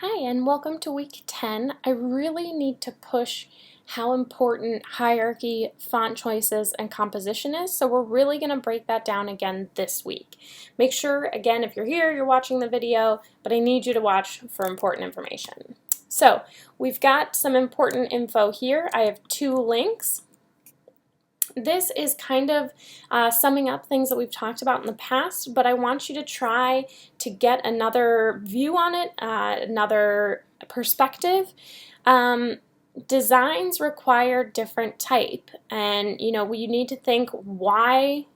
Hi, and welcome to week 10. I really need to push how important hierarchy, font choices, and composition is, so we're really going to break that down again this week. Make sure, again, if you're here, you're watching the video, but I need you to watch for important information. So, we've got some important info here. I have two links. This is kind of summing up things that we've talked about in the past, but I want you to try to get another view on it, another perspective. Designs require different type, and you need to think why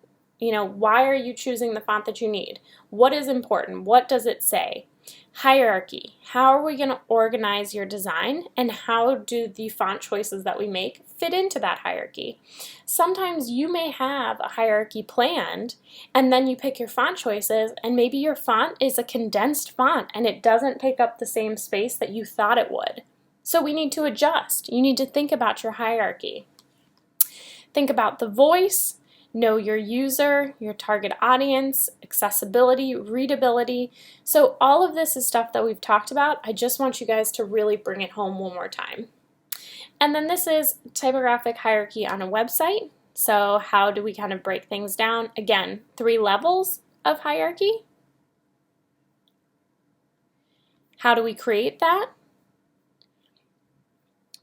are you choosing the font that you need? What is important? What does it say? Hierarchy. How are we going to organize your design, and how do the font choices that we make fit into that hierarchy? Sometimes you may have a hierarchy planned and then you pick your font choices and maybe your font is a condensed font and it doesn't take up the same space that you thought it would. So we need to adjust. You need to think about your hierarchy. Think about the voice. Know your user, your target audience, accessibility, readability. So all of this is stuff that we've talked about. I just want you guys to really bring it home one more time. And then this is typographic hierarchy on a website. So how do we kind of break things down? Again, 3 levels of hierarchy. How do we create that?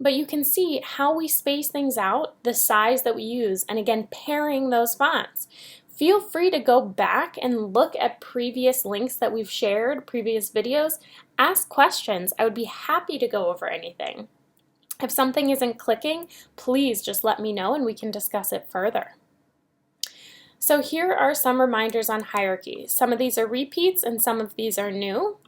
But you can see how we space things out, the size that we use, and again, pairing those fonts. Feel free to go back and look at previous links that we've shared, previous videos. Ask questions. I would be happy to go over anything. If something isn't clicking, please just let me know and we can discuss it further. So here are some reminders on hierarchy. Some of these are repeats and some of these are new.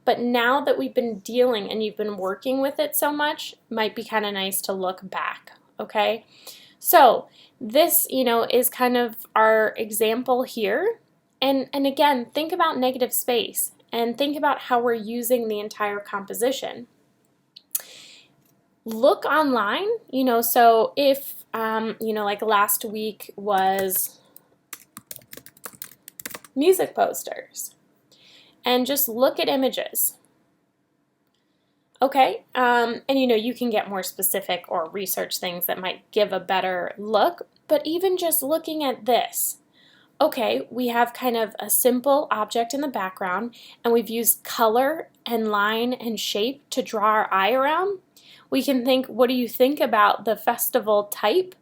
But now that we've been dealing and you've been working with it so much, it might be kind of nice to look back, okay? So this, is kind of our example here. And again, think about negative space and think about how we're using the entire composition. Look online, so if, like last week was music posters. And just look at images. Okay, and you can get more specific or research things that might give a better look, but even just looking at this. Okay, we have kind of a simple object in the background, and we've used color and line and shape to draw our eye around. We can think, what do you think about the festival type?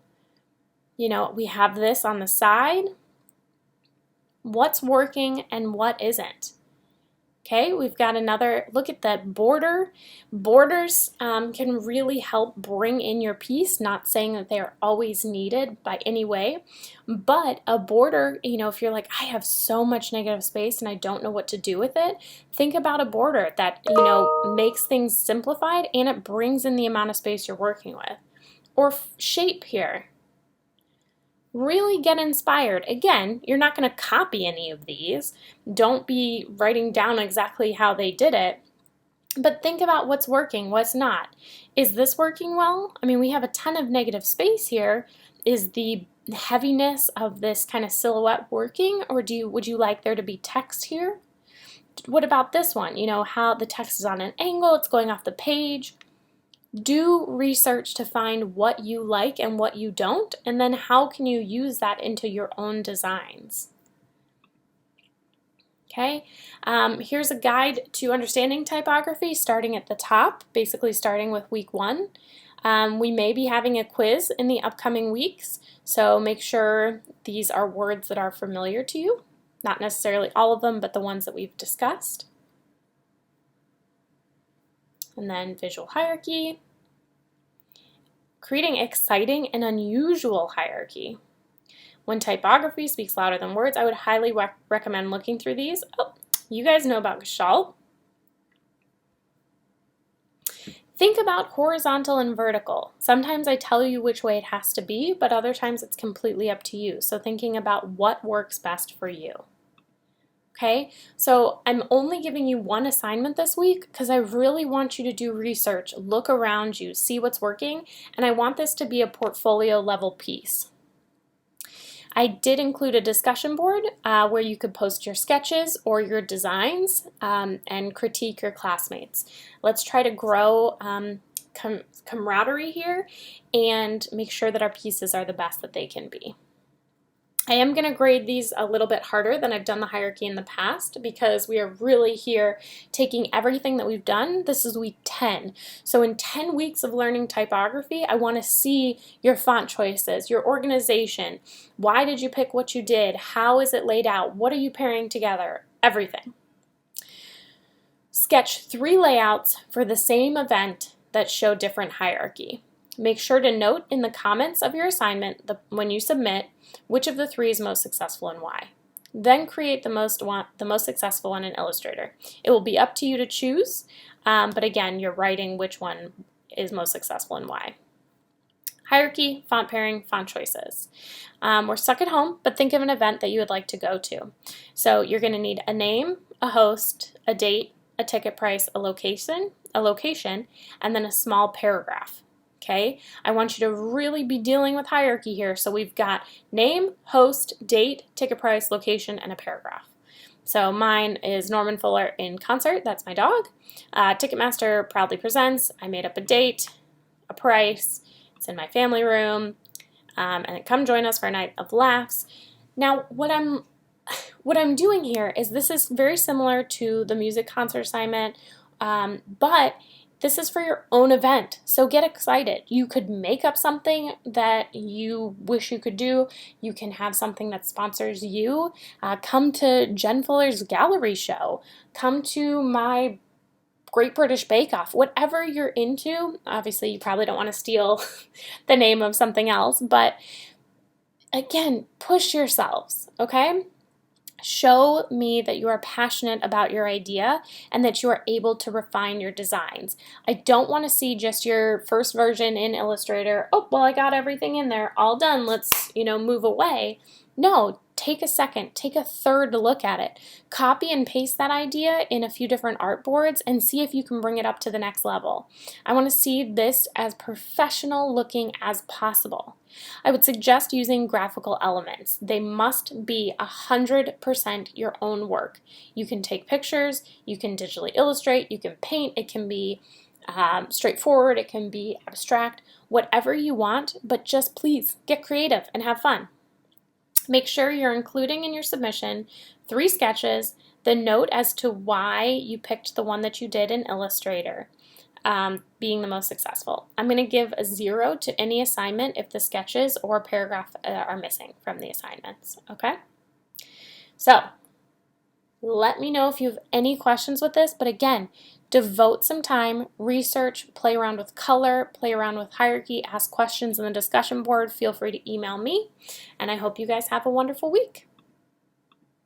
We have this on the side. What's working and what isn't? Okay, we've got another, look at that border. Borders can really help bring in your piece, not saying that they are always needed by any way, but a border, if you're like, I have so much negative space and I don't know what to do with it, think about a border that, makes things simplified and it brings in the amount of space you're working with. Or shape here. Really get inspired. Again, you're not going to copy any of these. Don't be writing down exactly how they did it, but think about what's working, what's not. Is this working well? I mean, we have a ton of negative space here. Is the heaviness of this kind of silhouette working, or would you like there to be text here? What about this one? How the text is on an angle, it's going off the page. Do research to find what you like and what you don't, and then how can you use that into your own designs. Okay, here's a guide to understanding typography starting at the top, basically starting with week 1. We may be having a quiz in the upcoming weeks, so make sure these are words that are familiar to you. Not necessarily all of them, but the ones that we've discussed. And then visual hierarchy. Creating exciting and unusual hierarchy. When typography speaks louder than words, I would highly recommend looking through these. Oh, you guys know about Gestalt. Think about horizontal and vertical. Sometimes I tell you which way it has to be, but other times it's completely up to you. So thinking about what works best for you. Okay, so I'm only giving you one assignment this week because I really want you to do research, look around you, see what's working, and I want this to be a portfolio level piece. I did include a discussion board where you could post your sketches or your designs and critique your classmates. Let's try to grow camaraderie here and make sure that our pieces are the best that they can be. I am going to grade these a little bit harder than I've done the hierarchy in the past because we are really here taking everything that we've done. This is week 10. So in 10 weeks of learning typography, I want to see your font choices, your organization. Why did you pick what you did? How is it laid out? What are you pairing together? Everything. Sketch 3 layouts for the same event that show different hierarchy. Make sure to note in the comments of your assignment when you submit which of the 3 is most successful and why. Then create the most successful one in Illustrator. It will be up to you to choose, but again, you're writing which one is most successful and why. Hierarchy, font pairing, font choices. We're stuck at home, but think of an event that you would like to go to. So you're going to need a name, a host, a date, a ticket price, a location, and then a small paragraph. Okay, I want you to really be dealing with hierarchy here. So we've got name, host, date, ticket price, location, and a paragraph. So mine is Norman Fuller in concert. That's my dog. Ticketmaster proudly presents. I made up a date, a price. It's in my family room, and come join us for a night of laughs. Now, what I'm doing here is this is very similar to the music concert assignment, but this is for your own event, so get excited. You could make up something that you wish you could do. You can have something that sponsors you. Come to Jen Fuller's gallery show. Come to my Great British Bake Off. Whatever you're into, obviously you probably don't want to steal the name of something else, but again, push yourselves, okay? Show me that you are passionate about your idea and that you are able to refine your designs. I don't want to see just your first version in Illustrator. Oh, well, I got everything in there, all done. Let's, move away. No, take a second, take a third look at it. Copy and paste that idea in a few different artboards and see if you can bring it up to the next level. I want to see this as professional looking as possible. I would suggest using graphical elements. They must be 100% your own work. You can take pictures, you can digitally illustrate, you can paint, it can be straightforward, it can be abstract, whatever you want, but just please get creative and have fun. Make sure you're including in your submission 3 sketches, the note as to why you picked the one that you did in Illustrator, being the most successful. I'm going to give a 0 to any assignment if the sketches or paragraph are missing from the assignments, okay? So, let me know if you have any questions with this, but again, devote some time, research, play around with color, play around with hierarchy, ask questions in the discussion board. Feel free to email me, and I hope you guys have a wonderful week.